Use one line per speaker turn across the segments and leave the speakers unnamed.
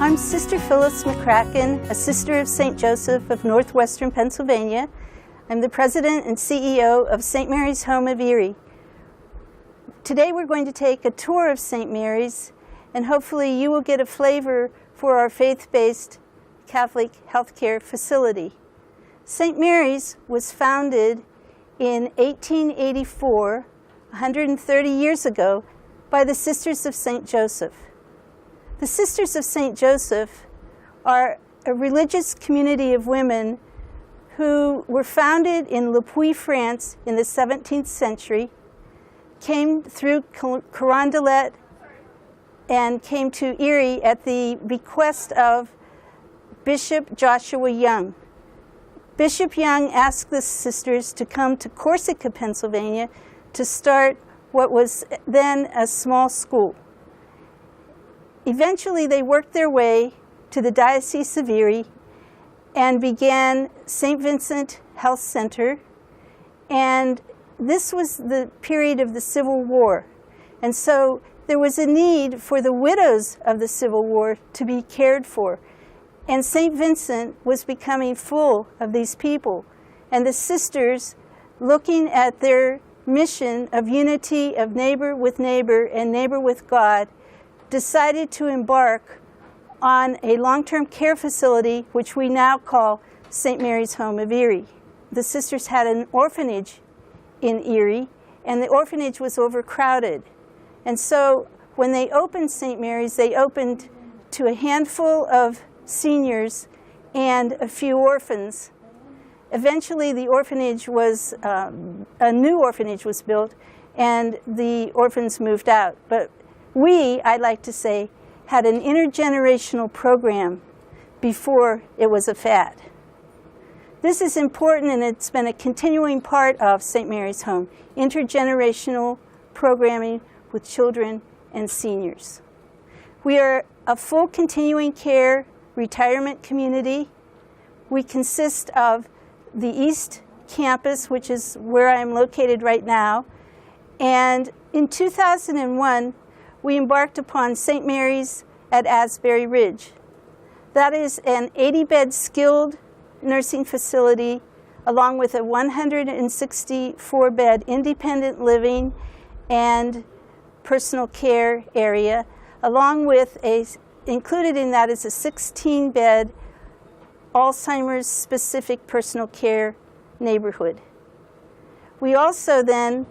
I'm Sister Phyllis McCracken, a Sister of St. Joseph of Northwestern Pennsylvania. I'm the President and CEO of St. Mary's Home of Erie. Today we're going to take a tour of St. Mary's, and hopefully you will get a flavor for our faith-based Catholic healthcare facility. St. Mary's was founded in 1884, 130 years ago, by the Sisters of St. Joseph. The Sisters of St. Joseph are a religious community of women who were founded in Le Puy, France in the 17th century, came through Carondelet, and came to Erie at the bequest of Bishop Joshua Young. Bishop Young asked the sisters to come to Corsica, Pennsylvania, to start what was then a small school. Eventually, they worked their way to the Diocese of Erie and began St. Vincent Health Center. And this was the period of the Civil War. And so there was a need for the widows of the Civil War to be cared for. And St. Vincent was becoming full of these people. And the sisters, looking at their mission of unity of neighbor with neighbor and neighbor with God, decided to embark on a long-term care facility, which we now call St. Mary's Home of Erie. The sisters had an orphanage in Erie, and the orphanage was overcrowded. And so when they opened St. Mary's, they opened to a handful of seniors and a few orphans. Eventually, the orphanage was, a new orphanage was built, and the orphans moved out. But we, I'd like to say, had an intergenerational program before it was a fad. This is important, and it's been a continuing part of St. Mary's Home, intergenerational programming with children and seniors. We are a full continuing care retirement community. We consist of the East Campus, which is where I'm located right now, and in 2001, we embarked upon St. Mary's at Asbury Ridge. That is an 80-bed skilled nursing facility, along with a 164-bed independent living and personal care area, along with included in that is a 16-bed Alzheimer's specific personal care neighborhood. We also then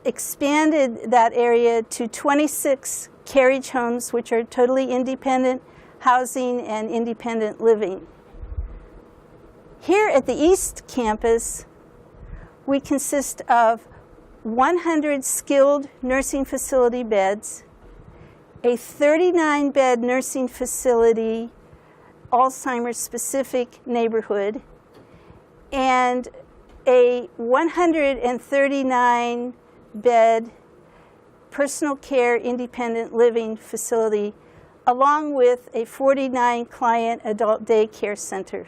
expanded that area to 26 carriage homes, which are totally independent housing and independent living. Here at the East Campus, we consist of 100 skilled nursing facility beds, a 39-bed nursing facility Alzheimer's specific neighborhood, and a 139-bed personal care independent living facility, along with a 49-client adult day care center.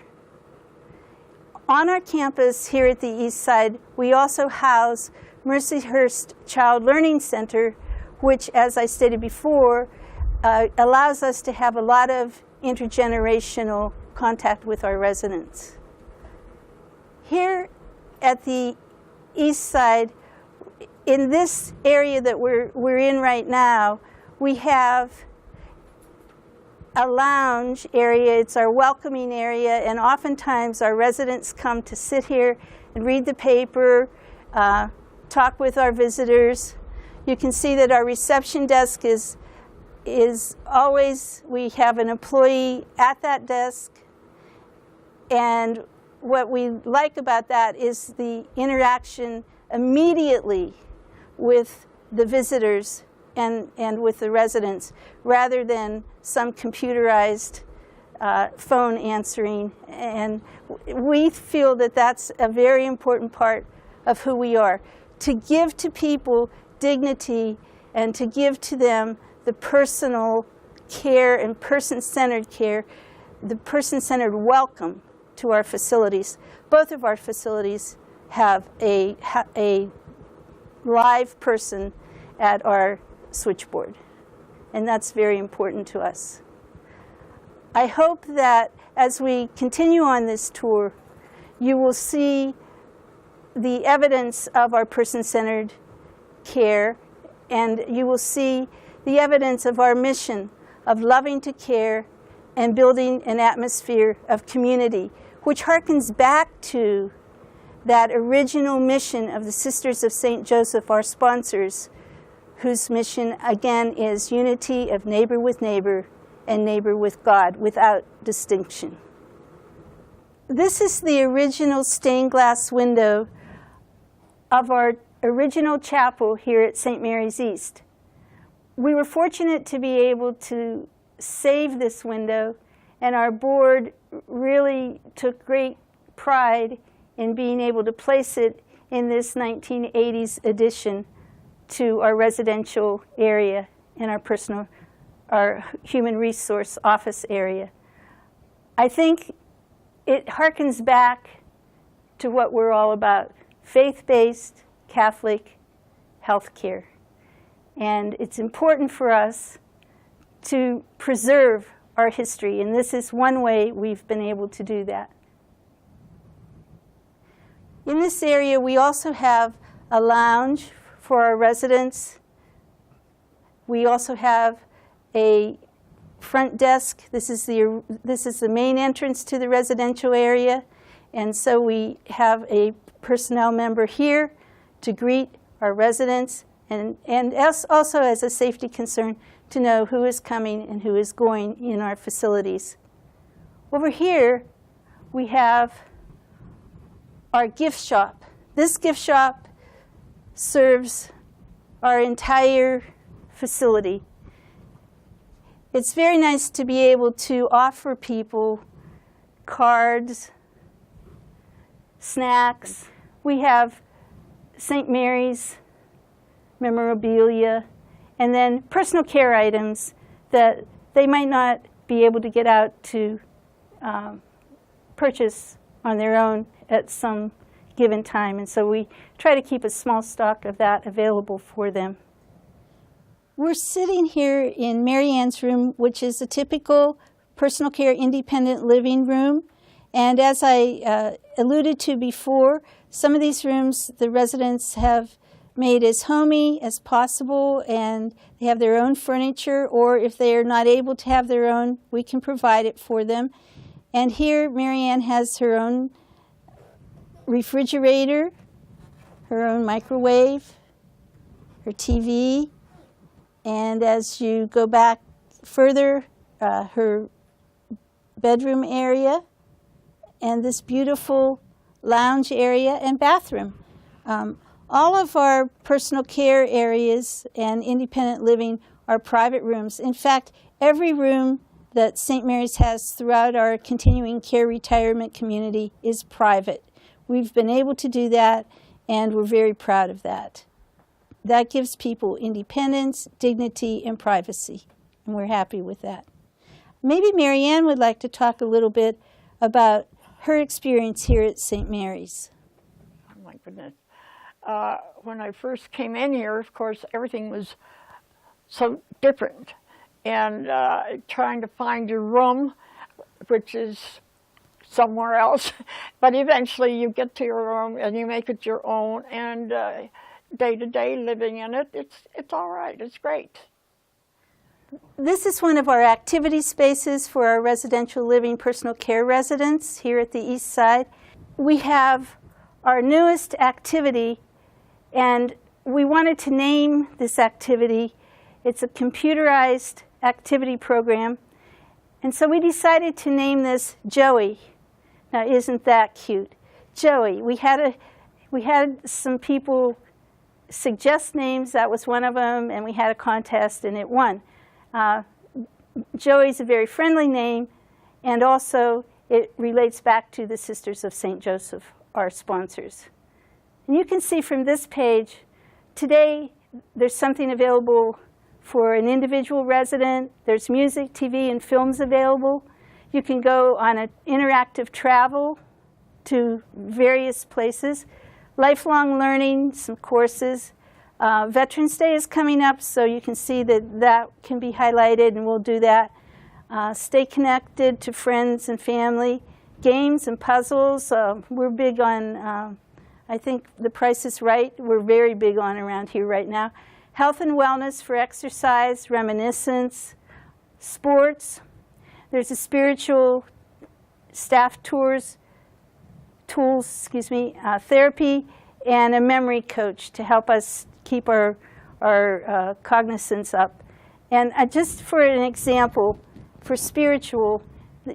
On our campus here at the East Side, we also house Mercyhurst Child Learning Center, which, as I stated before, allows us to have a lot of intergenerational contact with our residents. Here at the East Side, in this area that we're in right now, we have a lounge area. It's our welcoming area, and oftentimes our residents come to sit here and read the paper, talk with our visitors. You can see that our reception desk is always, we have an employee at that desk, and what we like about that is the interaction immediately with the visitors and with the residents, rather than some computerized phone answering. And we feel that that's a very important part of who we are, to give to people dignity and to give to them the personal care and person-centered care, the person-centered welcome to our facilities. Both of our facilities have a live person at our switchboard, and that's very important to us. I hope that as we continue on this tour, you will see the evidence of our person-centered care, and you will see the evidence of our mission of loving to care and building an atmosphere of community, which harkens back to that original mission of the Sisters of St. Joseph, our sponsors, whose mission, again, is unity of neighbor with neighbor and neighbor with God, without distinction. This is the original stained glass window of our original chapel here at St. Mary's East. We were fortunate to be able to save this window, and our board really took great pride in being able to place it in this 1980s addition to our residential area and our human resource office area. I think it harkens back to what we're all about: faith-based Catholic health care. And it's important for us to preserve our history, and this is one way we've been able to do that. In this area, we also have a lounge for our residents. We also have a front desk. This is the main entrance to the residential area, and so we have a personnel member here to greet our residents, and also as a safety concern to know who is coming and who is going in our facilities. Over here, we have our gift shop. This gift shop serves our entire facility. It's very nice to be able to offer people cards, snacks. We have St. Mary's memorabilia, and then personal care items that they might not be able to get out to purchase on their own at some given time. And so we try to keep a small stock of that available for them. We're sitting here in Mary Ann's room, which is a typical personal care independent living room. And as I alluded to before, some of these rooms the residents have made as homey as possible, and they have their own furniture, or if they are not able to have their own, we can provide it for them. And here Mary Ann has her own refrigerator, her own microwave, her TV, and as you go back further, her bedroom area, and this beautiful lounge area and bathroom. All of our personal care areas and independent living are private rooms. In fact, every room that St. Mary's has throughout our continuing care retirement community is private. We've been able to do that, and we're very proud of that. That gives people independence, dignity, and privacy, and we're happy with that. Maybe Mary Ann would like to talk a little bit about her experience here at St. Mary's.
Oh my goodness. When I first came in here, of course, everything was so different. And trying to find your room, which is somewhere else. But eventually you get to your room and you make it your own. And day-to-day living in it, it's all right. It's great.
This is one of our activity spaces for our residential living personal care residents here at the East Side. We have our newest activity, and we wanted to name this activity. It's a computerized activity program, and so we decided to name this Joey. Now, isn't that cute? Joey. We had some people suggest names. That was one of them, and we had a contest, and it won. Joey's a very friendly name, and also it relates back to the Sisters of St. Joseph, our sponsors. And you can see from this page, today there's something available for an individual resident. There's music, TV, and films available. You can go on an interactive travel to various places. Lifelong learning, some courses. Veterans Day is coming up, so you can see that can be highlighted, and we'll do that. stay connected to friends and family, games and puzzles. We're big on, I think The Price is Right, we're very big on around here right now. Health and wellness for exercise, reminiscence, sports. There's a spiritual staff tools, therapy, and a memory coach to help us keep our cognizance up. And just for an example, for spiritual,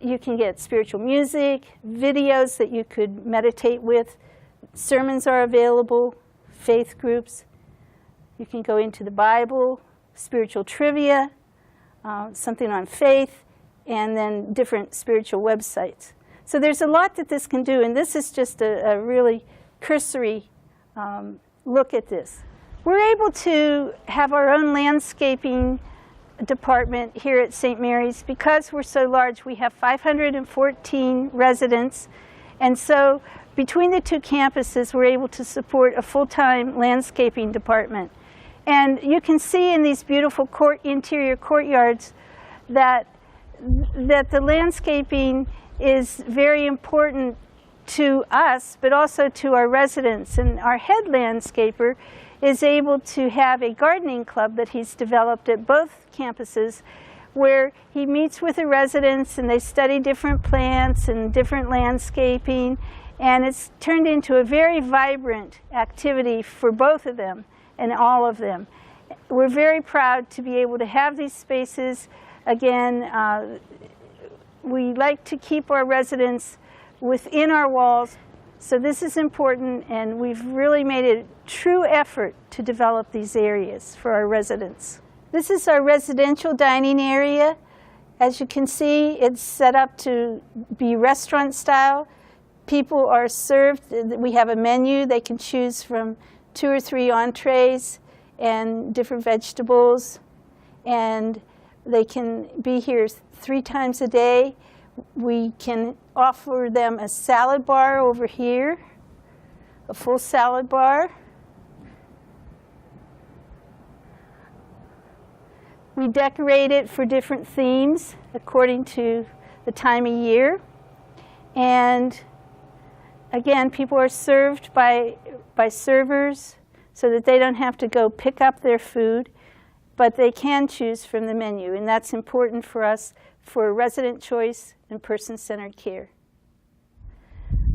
you can get spiritual music, videos that you could meditate with. Sermons are available, faith groups. You can go into the Bible, spiritual trivia, something on faith, and then different spiritual websites. So there's a lot that this can do, and this is just a really cursory look at this. We're able to have our own landscaping department here at St. Mary's. Because we're so large, we have 514 residents, and so between the two campuses, we're able to support a full-time landscaping department. And you can see in these beautiful interior courtyards that the landscaping is very important to us, but also to our residents. And our head landscaper is able to have a gardening club that he's developed at both campuses, where he meets with the residents and they study different plants and different landscaping, and it's turned into a very vibrant activity for both of them and all of them. We're very proud to be able to have these spaces. Again, we like to keep our residents within our walls, so this is important, and we've really made a true effort to develop these areas for our residents. This is our residential dining area. As you can see, it's set up to be restaurant style. People are served, we have a menu, they can choose from 2 or 3 entrees and different vegetables, and they can be here 3 times a day. We can offer them a salad bar over here, a full salad bar. We decorate it for different themes according to the time of year. And again, people are served by servers so that they don't have to go pick up their food, but they can choose from the menu. And that's important for us for resident choice and person-centered care.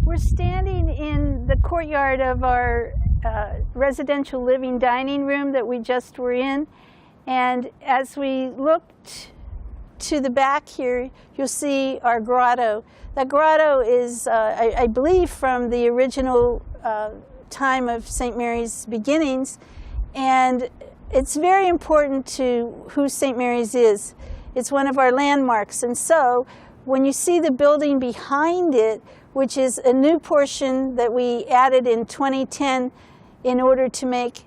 We're standing in the courtyard of our residential living dining room that we just were in. And as we looked to the back here, you'll see our grotto. That grotto is, I believe, from the original time of St. Mary's beginnings. And it's very important to who St. Mary's is. It's one of our landmarks. And so when you see the building behind it, which is a new portion that we added in 2010 in order to make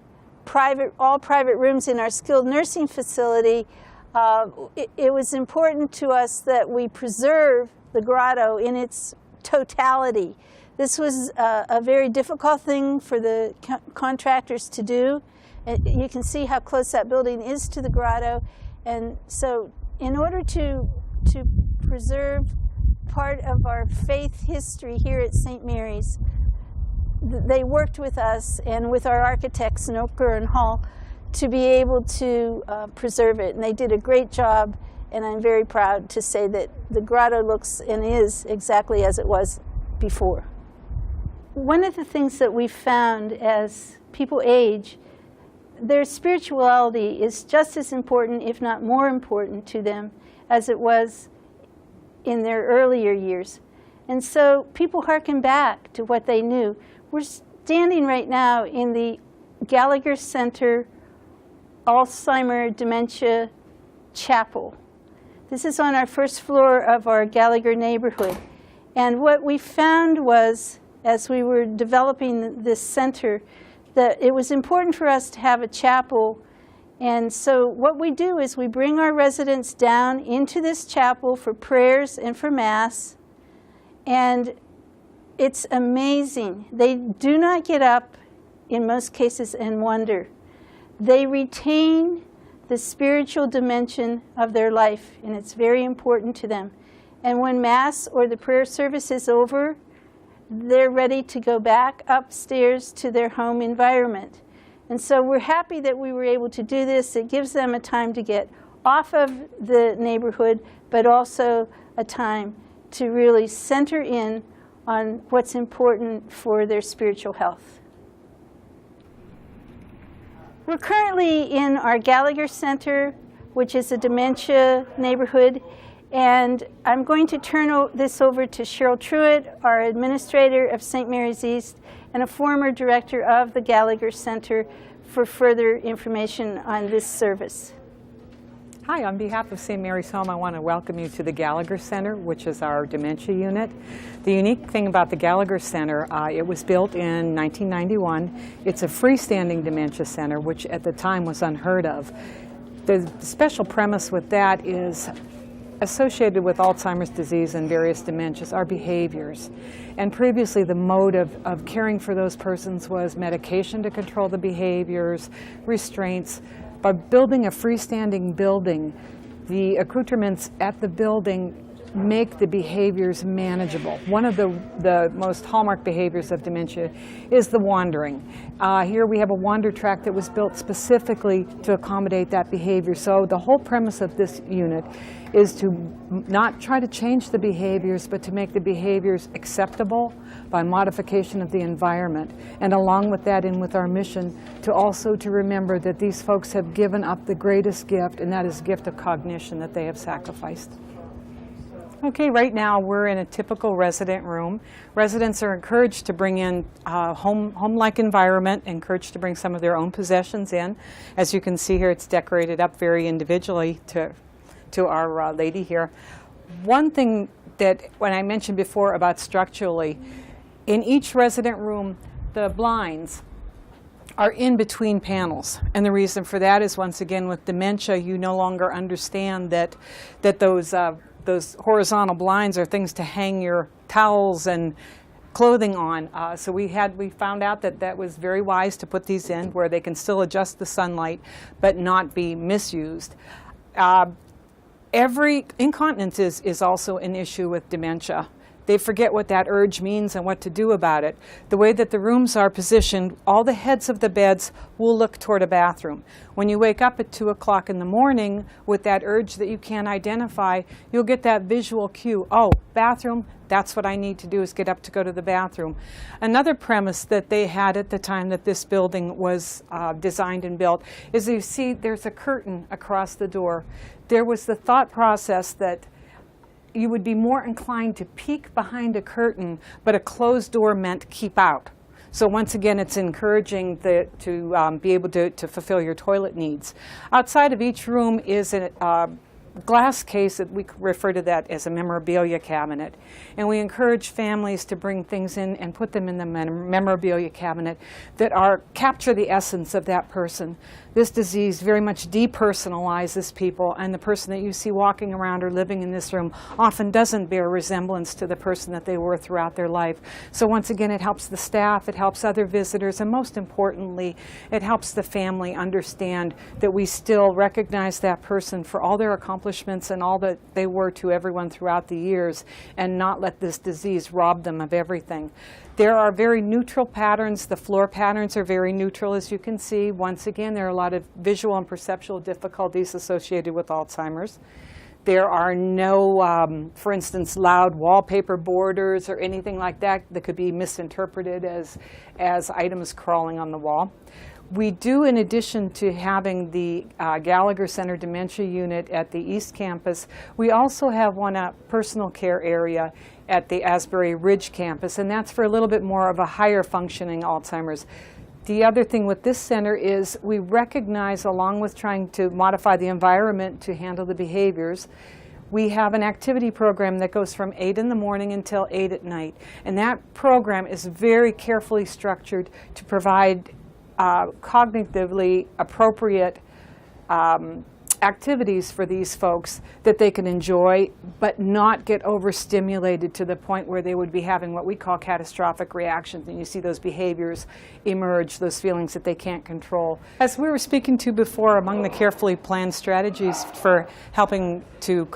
all private rooms in our skilled nursing facility, it was important to us that we preserve the grotto in its totality. This was a very difficult thing for the contractors to do. You can see how close that building is to the grotto. And so in order to preserve part of our faith history here at St. Mary's, they worked with us and with our architects, Noker and Hall, to be able to preserve it. And they did a great job, and I'm very proud to say that the grotto looks and is exactly as it was before. One of the things that we found as people age, their spirituality is just as important, if not more important to them, as it was in their earlier years. And so people hearken back to what they knew. We're standing right now in the Gallagher Center Alzheimer Dementia Chapel. This is on our first floor of our Gallagher neighborhood. And what we found was, as we were developing this center, that it was important for us to have a chapel. And so what we do is we bring our residents down into this chapel for prayers and for Mass. And it's amazing. They do not get up, in most cases, and wonder. They retain the spiritual dimension of their life, and it's very important to them. And when Mass or the prayer service is over, they're ready to go back upstairs to their home environment. And so we're happy that we were able to do this. It gives them a time to get off of the neighborhood, but also a time to really center in on what's important for their spiritual health. We're currently in our Gallagher Center, which is a dementia neighborhood, and I'm going to turn this over to Cheryl Truitt, our administrator of St. Mary's East and a former director of the Gallagher Center, for further information on this service.
Hi, on behalf of St. Mary's Home, I want to welcome you to the Gallagher Center, which is our dementia unit. The unique thing about the Gallagher Center, it was built in 1991. It's a freestanding dementia center, which at the time was unheard of. The special premise with that is associated with Alzheimer's disease and various dementias are behaviors. And previously the mode of caring for those persons was medication to control the behaviors, restraints. By building a freestanding building, the accoutrements at the building make the behaviors manageable. One of the most hallmark behaviors of dementia is the wandering. Here we have a wander track that was built specifically to accommodate that behavior. So the whole premise of this unit is to not try to change the behaviors, but to make the behaviors acceptable by modification of the environment. And along with that, and with our mission, to also to remember that these folks have given up the greatest gift, and that is the gift of cognition that they have sacrificed. Okay, right now we're in a typical resident room. Residents are encouraged to bring in a home-like environment, encouraged to bring some of their own possessions in. As you can see here, it's decorated up very individually to our lady here. One thing that, when I mentioned before about structurally, in each resident room, the blinds are in between panels. And the reason for that is, once again, with dementia, you no longer understand that those horizontal blinds are things to hang your towels and clothing on. So we found out that was very wise to put these in where they can still adjust the sunlight but not be misused. Incontinence is also an issue with dementia. They forget what that urge means and what to do about it. The way that the rooms are positioned, all the heads of the beds will look toward a bathroom. When you wake up at 2 o'clock in the morning with that urge that you can't identify, you'll get that visual cue. Oh, bathroom, that's what I need to do, is get up to go to the bathroom. Another premise that they had at the time that this building was designed and built is, you see there's a curtain across the door. There was the thought process that you would be more inclined to peek behind a curtain, but a closed door meant keep out. So once again, it's encouraging to be able to fulfill your toilet needs. Outside of each room is a glass case that we refer to that as a memorabilia cabinet. And we encourage families to bring things in and put them in the memorabilia cabinet that capture the essence of that person. This disease very much depersonalizes people, and the person that you see walking around or living in this room often doesn't bear resemblance to the person that they were throughout their life. So once again, it helps the staff, it helps other visitors, and most importantly, it helps the family understand that we still recognize that person for all their accomplishments and all that they were to everyone throughout the years, and not let this disease rob them of everything. There are very neutral patterns. The floor patterns are very neutral, as you can see. Once again, there are a lot of visual and perceptual difficulties associated with Alzheimer's. There are no, for instance, loud wallpaper borders or anything like that that could be misinterpreted as items crawling on the wall. We do, in addition to having the Gallagher Center Dementia Unit at the East Campus, we also have one personal care area at the Asbury Ridge Campus, and that's for a little bit more of a higher functioning Alzheimer's. The other thing with this center is we recognize, along with trying to modify the environment to handle the behaviors, we have an activity program that goes from 8 in the morning until 8 at night. And that program is very carefully structured to provide cognitively appropriate activities for these folks that they can enjoy but not get overstimulated to the point where they would be having what we call catastrophic reactions, and you see those behaviors emerge, those feelings that they can't control. As we were speaking to before, among the carefully planned strategies for helping to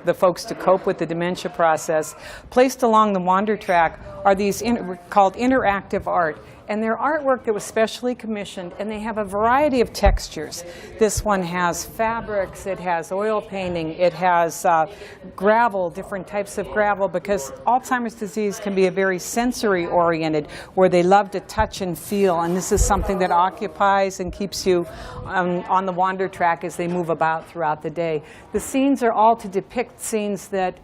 the folks to cope with the dementia process, placed along the wander track are these called interactive art. And they're artwork that was specially commissioned, and they have a variety of textures. This one has fabrics, it has oil painting, it has gravel, different types of gravel, because Alzheimer's disease can be a very sensory-oriented, where they love to touch and feel, and this is something that occupies and keeps you on the wander track as they move about throughout the day. The scenes are all to depict scenes that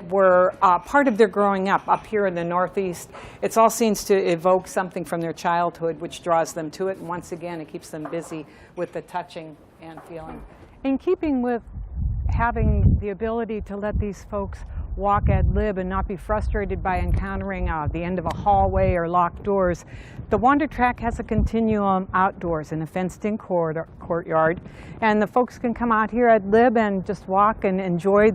were part of their growing up here in the Northeast. It's all scenes to evoke something from their childhood, which draws them to it. And once again, it keeps them busy with the touching and feeling. In keeping with having the ability to let these folks walk ad lib and not be frustrated by encountering the end of a hallway or locked doors, the wander track has a continuum outdoors in a fenced-in courtyard, and the folks can come out here ad lib and just walk and enjoy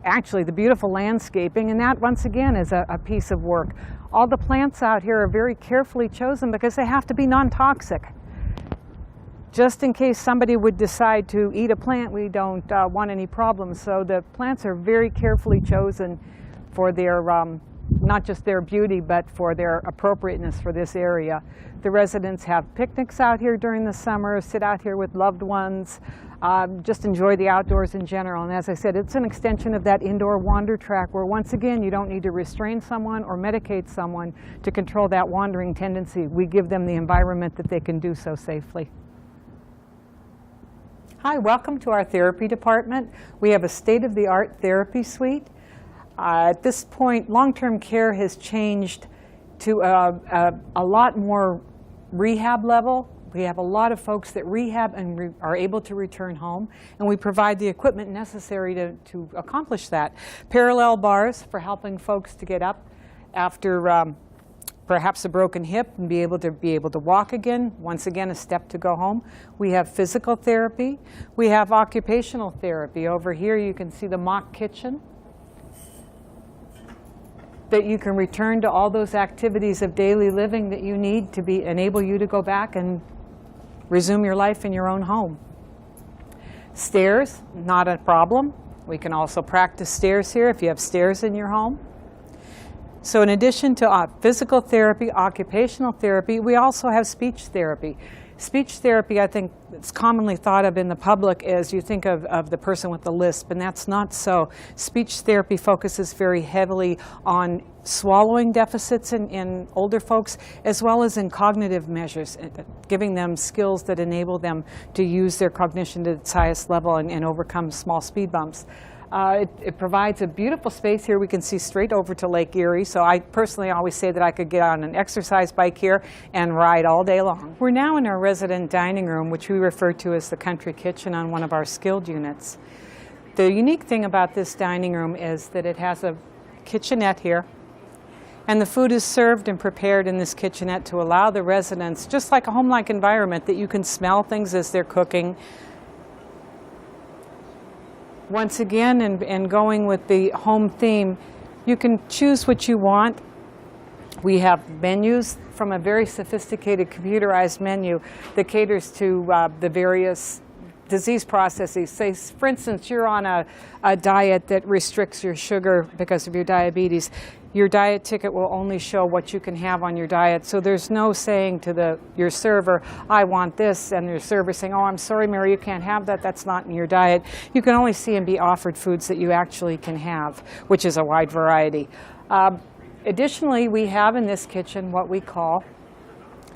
actually the beautiful landscaping, and that once again is a piece of work. All the plants out here are very carefully chosen because they have to be non-toxic. Just in case somebody would decide to eat a plant, we don't want any problems. So the plants are very carefully chosen for their, not just their beauty, but for their appropriateness for this area. The residents have picnics out here during the summer, sit out here with loved ones, just enjoy the outdoors in general. And as I said, it's an extension of that indoor wander track where once again you don't need to restrain someone or medicate someone to control that wandering tendency. We give them the environment that they can do so safely. Hi, welcome to our therapy department. We have a state-of-the-art therapy suite. At this point, long-term care has changed to a lot more rehab level. We have a lot of folks that rehab and are able to return home, and we provide the equipment necessary to accomplish that. Parallel bars for helping folks to get up after perhaps a broken hip and be able to walk again. Once again, a step to go home. We have physical therapy. We have occupational therapy. Over here you can see the mock kitchen, that you can return to all those activities of daily living that you need to enable you to go back and resume your life in your own home. Stairs, not a problem. We can also practice stairs here if you have stairs in your home. So in addition to physical therapy, occupational therapy, we also have speech therapy. Speech therapy, I think, it's commonly thought of in the public as you think of the person with the lisp, and that's not so. Speech therapy focuses very heavily on swallowing deficits in older folks, as well as in cognitive measures, giving them skills that enable them to use their cognition to its highest level and overcome small speed bumps. It provides a beautiful space here. We can see straight over to Lake Erie, so I personally always say that I could get on an exercise bike here and ride all day long. We're now in our resident dining room, which we refer to as the country kitchen on one of our skilled units. The unique thing about this dining room is that it has a kitchenette here, and the food is served and prepared in this kitchenette to allow the residents, just like a home-like environment, that you can smell things as they're cooking. Once again, and going with the home theme, you can choose what you want. We have menus from a very sophisticated computerized menu that caters to the various disease processes. Say, for instance, you're on a diet that restricts your sugar because of your diabetes. Your diet ticket will only show what you can have on your diet. So there's no saying to your server, I want this, and your server saying, oh, I'm sorry, Mary, you can't have that. That's not in your diet. You can only see and be offered foods that you actually can have, which is a wide variety. Additionally, we have in this kitchen what we call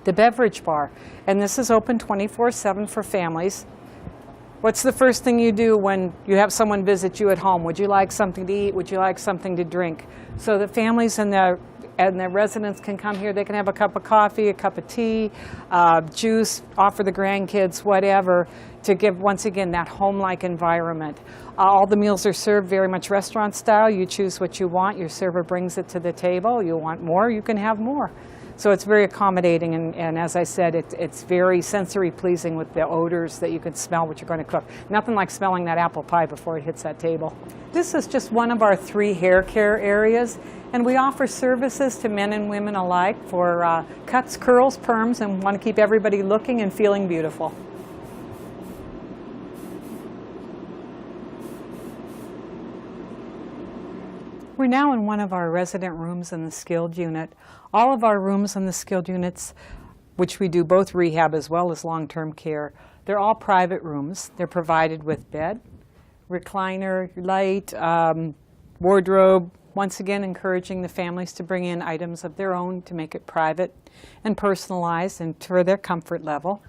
the beverage bar. And this is open 24/7 for families. What's the first thing you do when you have someone visit you at home? Would you like something to eat? Would you like something to drink? So the families and the residents can come here. They can have a cup of coffee, a cup of tea, juice, offer the grandkids, whatever, to give, once again, that home-like environment. All the meals are served very much restaurant style. You choose what you want. Your server brings it to the table. You want more, you can have more. So it's very accommodating, and as I said, it's very sensory pleasing with the odors that you can smell what you're going to cook. Nothing like smelling that apple pie before it hits that table. This is just one of our 3 hair care areas, and we offer services to men and women alike for cuts, curls, perms, and want to keep everybody looking and feeling beautiful. We're now in one of our resident rooms in the skilled unit. All of our rooms in the skilled units, which we do both rehab as well as long-term care, they're all private rooms. They're provided with bed, recliner, light, wardrobe, once again encouraging the families to bring in items of their own to make it private and personalized and to their comfort level.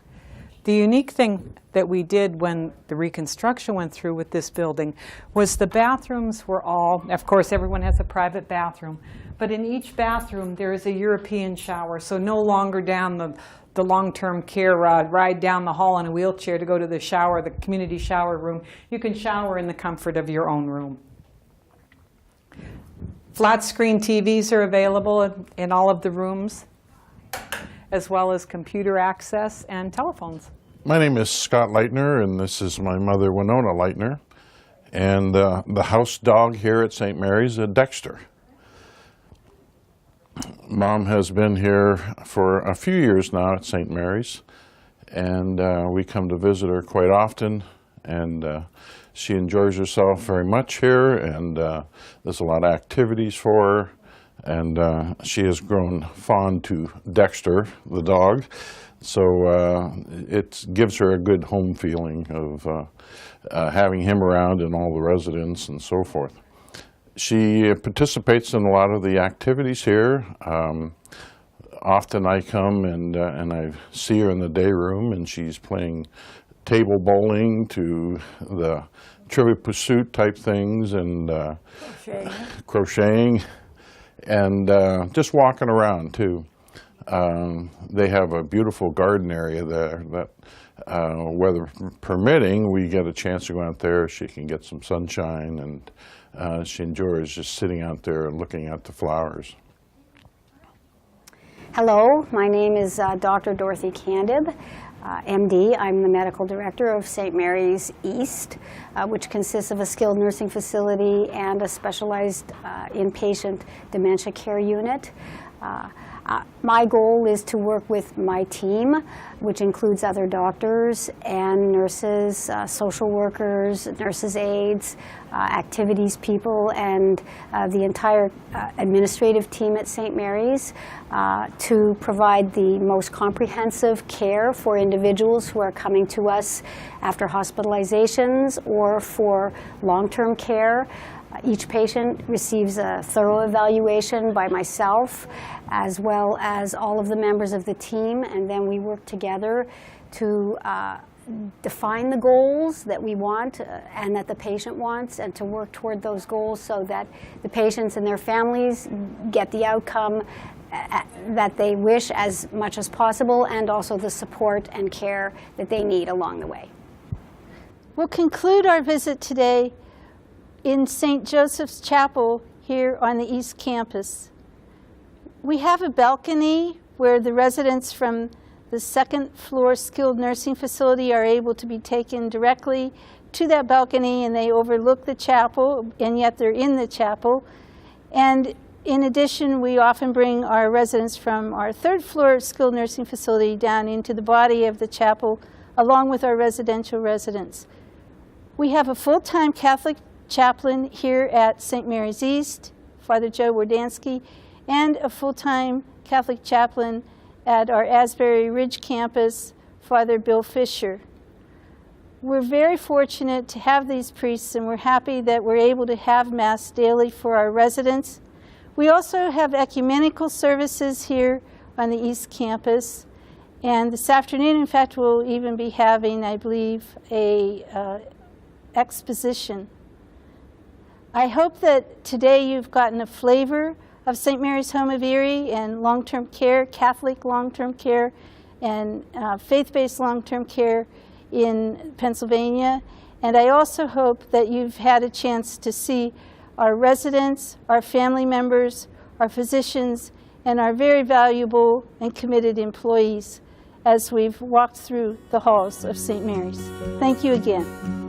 The unique thing that we did when the reconstruction went through with this building was the bathrooms were all, of course everyone has a private bathroom, but in each bathroom there is a European shower, so no longer down the long-term care ride down the hall in a wheelchair to go to the shower, the community shower room. You can shower in the comfort of your own room. Flat screen TVs are available in all of the rooms, as well as computer access and telephones.
My name is Scott Leitner, and this is my mother, Winona Leitner, and the house dog here at St. Mary's, Dexter. Mom has been here for a few years now at St. Mary's, and we come to visit her quite often, and she enjoys herself very much here, and there's a lot of activities for her. And she has grown fond to Dexter, the dog, so it gives her a good home feeling of having him around and all the residents and so forth. She participates in a lot of the activities here. Often I come and I see her in the day room, and she's playing table bowling to the Trivial Pursuit type things and crocheting. And just walking around too. They have a beautiful garden area there that, weather permitting, we get a chance to go out there. She can get some sunshine, and she enjoys just sitting out there and looking at the flowers.
Hello, my name is Dr. Dorothy Candib, MD. I'm the medical director of St. Mary's East, which consists of a skilled nursing facility and a specialized inpatient dementia care unit. My goal is to work with my team, which includes other doctors and nurses, social workers, nurses' aides, activities people, and the entire administrative team at St. Mary's to provide the most comprehensive care for individuals who are coming to us after hospitalizations or for long-term care. Each patient receives a thorough evaluation by myself, as well as all of the members of the team, and then we work together to define the goals that we want and that the patient wants, and to work toward those goals so that the patients and their families get the outcome that they wish as much as possible, and also the support and care that they need along the way.
We'll conclude our visit today in St. Joseph's Chapel here on the East Campus. We have a balcony where the residents from the second floor skilled nursing facility are able to be taken directly to that balcony, and they overlook the chapel, and yet they're in the chapel. And in addition, we often bring our residents from our third floor skilled nursing facility down into the body of the chapel, along with our residential residents. We have a full-time Catholic chaplain here at St. Mary's East, Father Joe Wardansky, and a full-time Catholic chaplain at our Asbury Ridge campus, Father Bill Fisher. We're very fortunate to have these priests, and we're happy that we're able to have Mass daily for our residents. We also have ecumenical services here on the East Campus, and this afternoon, in fact, we'll even be having, I believe, a exposition. I hope that today you've gotten a flavor of St. Mary's Home of Erie and long-term care, Catholic long-term care, and faith-based long-term care in Pennsylvania. And I also hope that you've had a chance to see our residents, our family members, our physicians, and our very valuable and committed employees as we've walked through the halls of St. Mary's. Thank you again.